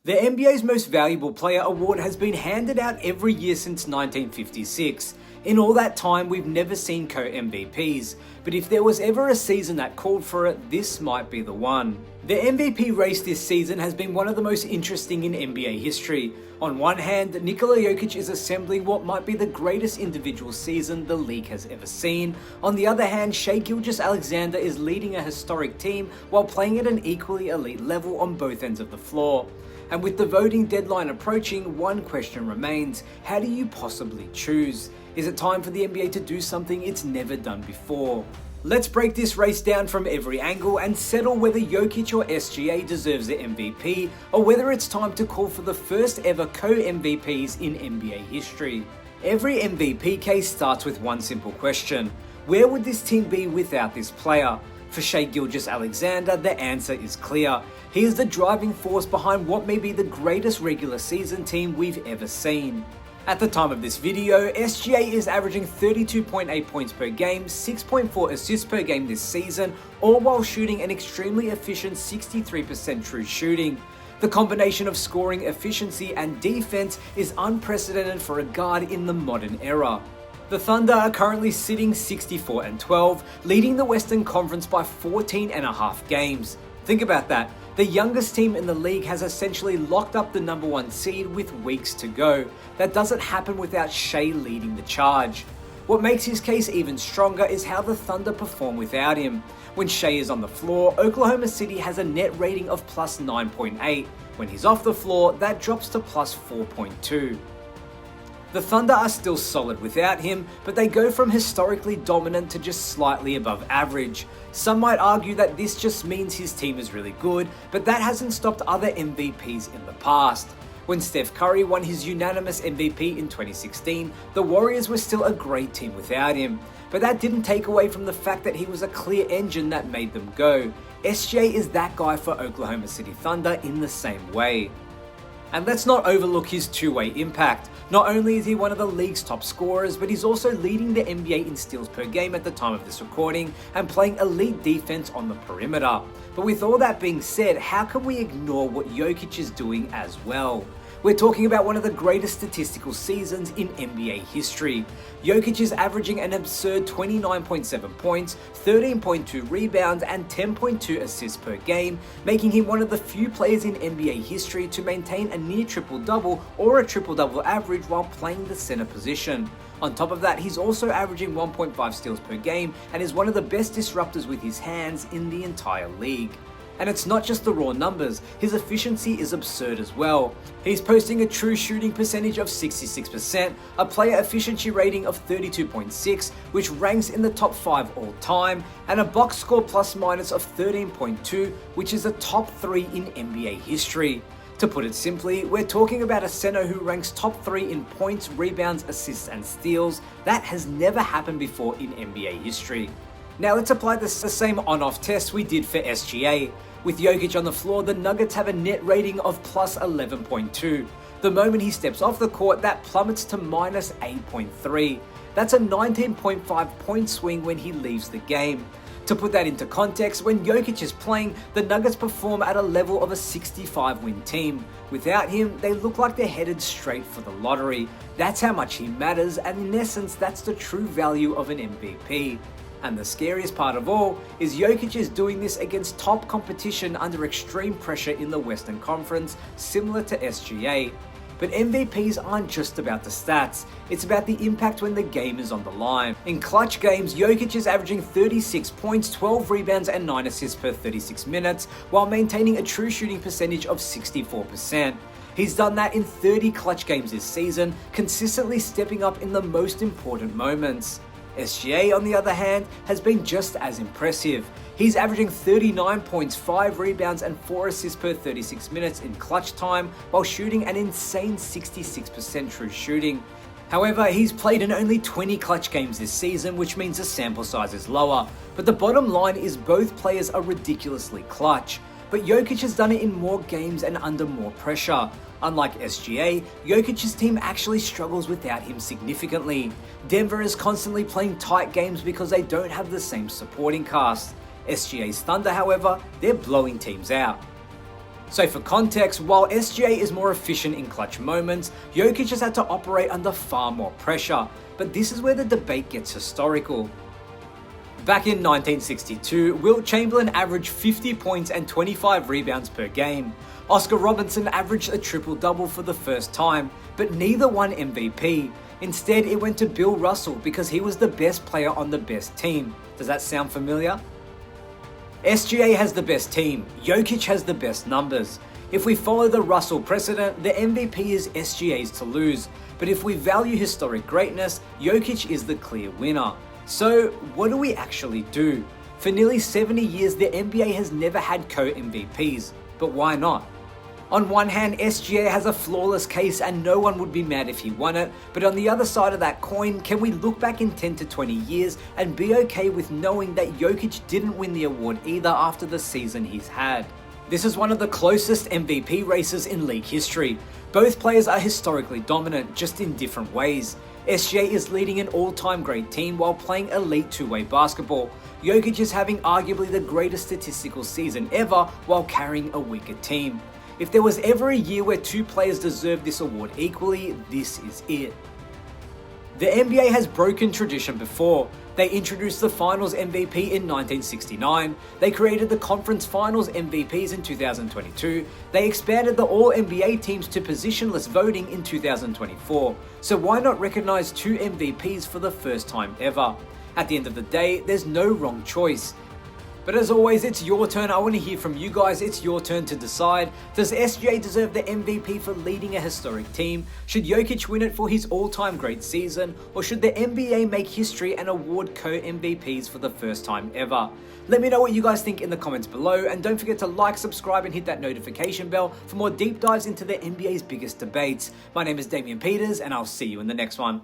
The NBA's Most Valuable Player award has been handed out every year since 1956. In all that time, we've never seen co-MVPs, but if there was ever a season that called for it, this might be the one. The MVP race this season has been one of the most interesting in NBA history. On one hand, Nikola Jokic is assembling what might be the greatest individual season the league has ever seen. On the other hand, Shai Gilgeous-Alexander is leading a historic team while playing at an equally elite level on both ends of the floor. And with the voting deadline approaching, one question remains: how do you possibly choose? Is it time for the NBA to do something it's never done before? Let's break this race down from every angle and settle whether Jokic or SGA deserves the MVP, or whether it's time to call for the first ever co-MVPs in NBA history. Every MVP case starts with one simple question: where would this team be without this player? For Shai Gilgeous-Alexander, the answer is clear. He is the driving force behind what may be the greatest regular season team we've ever seen. At the time of this video, SGA is averaging 32.8 points per game, 6.4 assists per game this season, all while shooting an extremely efficient 63% true shooting. The combination of scoring efficiency and defense is unprecedented for a guard in the modern era. The Thunder are currently sitting 64-12, leading the Western Conference by 14.5 games. Think about that. The youngest team in the league has essentially locked up the number one seed with weeks to go. That doesn't happen without Shai leading the charge. What makes his case even stronger is how the Thunder perform without him. When Shai is on the floor, Oklahoma City has a net rating of plus 9.8. When he's off the floor, that drops to plus 4.2. The Thunder are still solid without him, but they go from historically dominant to just slightly above average. Some might argue that this just means his team is really good, but that hasn't stopped other MVPs in the past. When Steph Curry won his unanimous MVP in 2016, the Warriors were still a great team without him. But that didn't take away from the fact that he was a clear engine that made them go. SGA is that guy for Oklahoma City Thunder in the same way. And let's not overlook his two-way impact. Not only is he one of the league's top scorers, but he's also leading the NBA in steals per game at the time of this recording and playing elite defense on the perimeter. But with all that being said, how can we ignore what Jokic is doing as well? We're talking about one of the greatest statistical seasons in NBA history. Jokic is averaging an absurd 29.7 points, 13.2 rebounds, and 10.2 assists per game, making him one of the few players in NBA history to maintain a near triple-double or a triple-double average while playing the center position. On top of that, he's also averaging 1.5 steals per game and is one of the best disruptors with his hands in the entire league. And it's not just the raw numbers, his efficiency is absurd as well. He's posting a true shooting percentage of 66%, a player efficiency rating of 32.6, which ranks in the top 5 all time, and a box score plus minus of 13.2, which is a top 3 in NBA history. To put it simply, we're talking about a center who ranks top 3 in points, rebounds, assists, and steals. That has never happened before in NBA history. Now let's apply the same on-off test we did for SGA. With Jokic on the floor, the Nuggets have a net rating of plus 11.2. The moment he steps off the court, that plummets to minus 8.3. That's a 19.5 point swing when he leaves the game. To put that into context, when Jokic is playing, the Nuggets perform at a level of a 65-win team. Without him, they look like they're headed straight for the lottery. That's how much he matters, and in essence, that's the true value of an MVP. And the scariest part of all is Jokic is doing this against top competition under extreme pressure in the Western Conference, similar to SGA. But MVPs aren't just about the stats, it's about the impact when the game is on the line. In clutch games, Jokic is averaging 36 points, 12 rebounds, and 9 assists per 36 minutes, while maintaining a true shooting percentage of 64%. He's done that in 30 clutch games this season, consistently stepping up in the most important moments. SGA, on the other hand, has been just as impressive. He's averaging 39 points, 5 rebounds, and 4 assists per 36 minutes in clutch time, while shooting an insane 66% true shooting. However, he's played in only 20 clutch games this season, which means the sample size is lower. But the bottom line is both players are ridiculously clutch. But Jokic has done it in more games and under more pressure. Unlike SGA, Jokic's team actually struggles without him significantly. Denver is constantly playing tight games because they don't have the same supporting cast. SGA's Thunder, however, they're blowing teams out. So for context, while SGA is more efficient in clutch moments, Jokic has had to operate under far more pressure. But this is where the debate gets historical. Back in 1962, Wilt Chamberlain averaged 50 points and 25 rebounds per game. Oscar Robertson averaged a triple-double for the first time, but neither won MVP. Instead, it went to Bill Russell because he was the best player on the best team. Does that sound familiar? SGA has the best team, Jokic has the best numbers. If we follow the Russell precedent, the MVP is SGA's to lose. But if we value historic greatness, Jokic is the clear winner. So, what do we actually do? For nearly 70 years, the NBA has never had co-MVPs. But why not? On one hand, SGA has a flawless case and no one would be mad if he won it, but on the other side of that coin, can we look back in 10 to 20 years and be okay with knowing that Jokic didn't win the award either after the season he's had? This is one of the closest MVP races in league history. Both players are historically dominant, just in different ways. SGA is leading an all-time great team while playing elite two-way basketball. Jokic is having arguably the greatest statistical season ever while carrying a weaker team. If there was ever a year where two players deserve this award equally, this is it. The NBA has broken tradition before. They introduced the Finals MVP in 1969, they created the Conference Finals MVPs in 2022, they expanded the All-NBA teams to positionless voting in 2024, so why not recognize two MVPs for the first time ever? At the end of the day, there's no wrong choice. But as always, it's your turn. I want to hear from you guys. It's your turn to decide. Does SGA deserve the MVP for leading a historic team? Should Jokic win it for his all-time great season? Or should the NBA make history and award co-MVPs for the first time ever? Let me know what you guys think in the comments below, and don't forget to like, subscribe, and hit that notification bell for more deep dives into the NBA's biggest debates. My name is Damian Peters, and I'll see you in the next one.